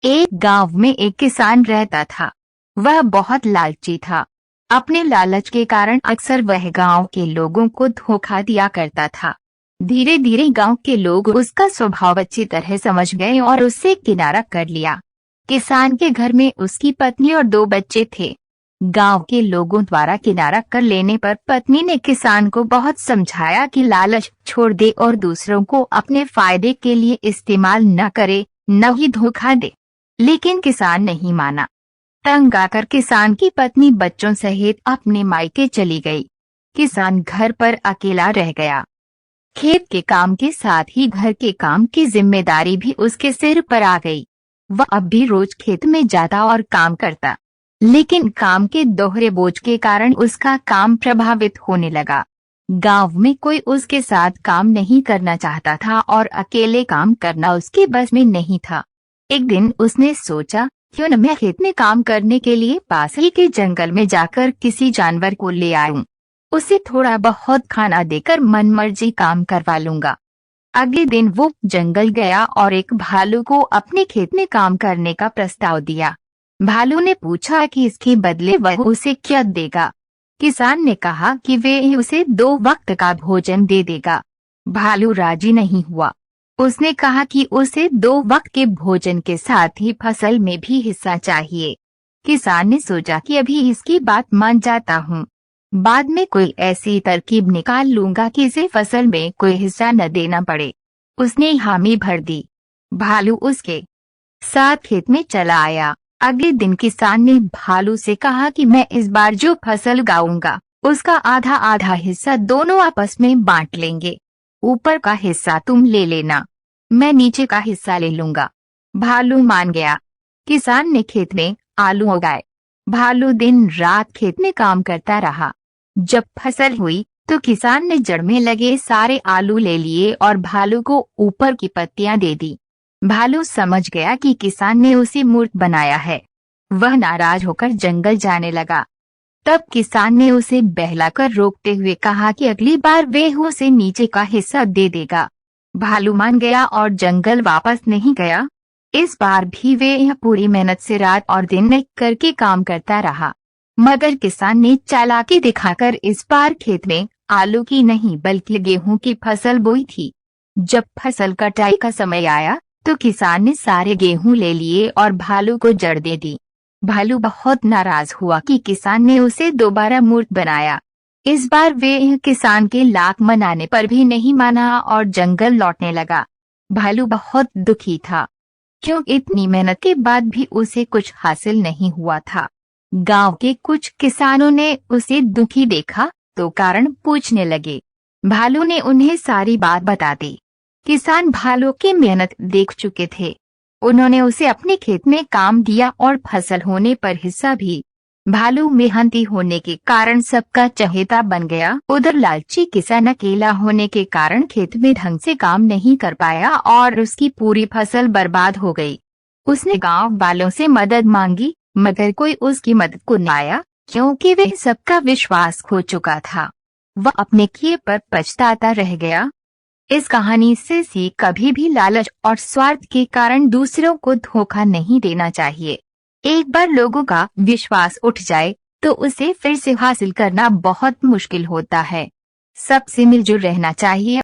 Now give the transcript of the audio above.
एक गांव में एक किसान रहता था। वह बहुत लालची था। अपने लालच के कारण अक्सर वह गांव के लोगों को धोखा दिया करता था। धीरे धीरे गांव के लोग उसका स्वभाव अच्छी तरह समझ गए और उससे किनारा कर लिया। किसान के घर में उसकी पत्नी और 2 बच्चे थे। गांव के लोगों द्वारा किनारा कर लेने पर पत्नी ने किसान को बहुत समझाया कि लालच छोड़ दे और दूसरों को अपने फायदे के लिए इस्तेमाल न करे, न ही धोखा दे। लेकिन किसान नहीं माना। तंग आकर किसान की पत्नी बच्चों सहित अपने मायके चली गई। किसान घर पर अकेला रह गया। खेत के काम के साथ ही घर के काम की जिम्मेदारी भी उसके सिर पर आ गई। वह अब भी रोज खेत में जाता और काम करता, लेकिन काम के दोहरे बोझ के कारण उसका काम प्रभावित होने लगा। गांव में कोई उसके साथ काम नहीं करना चाहता था और अकेले काम करना उसके बस में नहीं था। एक दिन उसने सोचा, क्यों न मैं खेत में काम करने के लिए पास ही के जंगल में जाकर किसी जानवर को ले आऊं। उसे थोड़ा बहुत खाना देकर मनमर्जी काम करवा लूंगा। अगले दिन वो जंगल गया और एक भालू को अपने खेत में काम करने का प्रस्ताव दिया। भालू ने पूछा कि इसके बदले वह उसे क्या देगा। किसान ने कहा कि वे उसे 2 वक्त का भोजन दे देगा। भालू राजी नहीं हुआ। उसने कहा कि उसे 2 वक्त के भोजन के साथ ही फसल में भी हिस्सा चाहिए। किसान ने सोचा कि अभी इसकी बात मान जाता हूँ, बाद में कोई ऐसी तरकीब निकाल लूंगा कि इसे फसल में कोई हिस्सा न देना पड़े। उसने हामी भर दी। भालू उसके साथ खेत में चला आया। अगले दिन किसान ने भालू से कहा कि मैं इस बार जो फसल उगाऊंगा उसका आधा आधा हिस्सा दोनों आपस में बांट लेंगे। ऊपर का हिस्सा तुम ले लेना, मैं नीचे का हिस्सा ले लूंगा। भालू मान गया। किसान ने खेत में आलू उगाए। भालू दिन रात खेत में काम करता रहा। जब फसल हुई तो किसान ने जड़ में लगे सारे आलू ले लिए और भालू को ऊपर की पत्तियां दे दी। भालू समझ गया कि किसान ने उसे मूर्ख बनाया है। वह नाराज होकर जंगल जाने लगा। तब किसान ने उसे बहलाकर रोकते हुए कहा कि अगली बार वे उसे नीचे का हिस्सा दे देगा। भालू मान गया और जंगल वापस नहीं गया। इस बार भी वे यह पूरी मेहनत से रात और दिन एक करके काम करता रहा, मगर किसान ने चालाकी दिखाकर इस बार खेत में आलू की नहीं बल्कि गेहूं की फसल बोई थी। जब फसल कटाई का समय आया तो किसान ने सारे गेहूं ले लिए और भालू को जड़ दे दी। भालू बहुत नाराज हुआ कि किसान ने उसे दोबारा मूर्ख बनाया। इस बार वे किसान के लाख मनाने पर भी नहीं माना और जंगल लौटने लगा। भालू बहुत दुखी था, क्योंकि इतनी मेहनत के बाद भी उसे कुछ हासिल नहीं हुआ था। गांव के कुछ किसानों ने उसे दुखी देखा तो कारण पूछने लगे। भालू ने उन्हें सारी बात बता दी। किसान भालू की मेहनत देख चुके थे। उन्होंने उसे अपने खेत में काम दिया और फसल होने पर हिस्सा भी। भालू मेहनती होने के कारण सबका चहेता बन गया। उधर लालची किसान अकेला होने के कारण खेत में ढंग से काम नहीं कर पाया और उसकी पूरी फसल बर्बाद हो गई। उसने गांव वालों से मदद मांगी, मगर कोई उसकी मदद को न आया, क्योंकि वह सबका विश्वास खो चुका था। वह अपने किए पर पछताता रह गया। इस कहानी से सीख, कभी भी लालच और स्वार्थ के कारण दूसरों को धोखा नहीं देना चाहिए। एक बार लोगों का विश्वास उठ जाए तो उसे फिर से हासिल करना बहुत मुश्किल होता है। सबसे मिलजुल रहना चाहिए।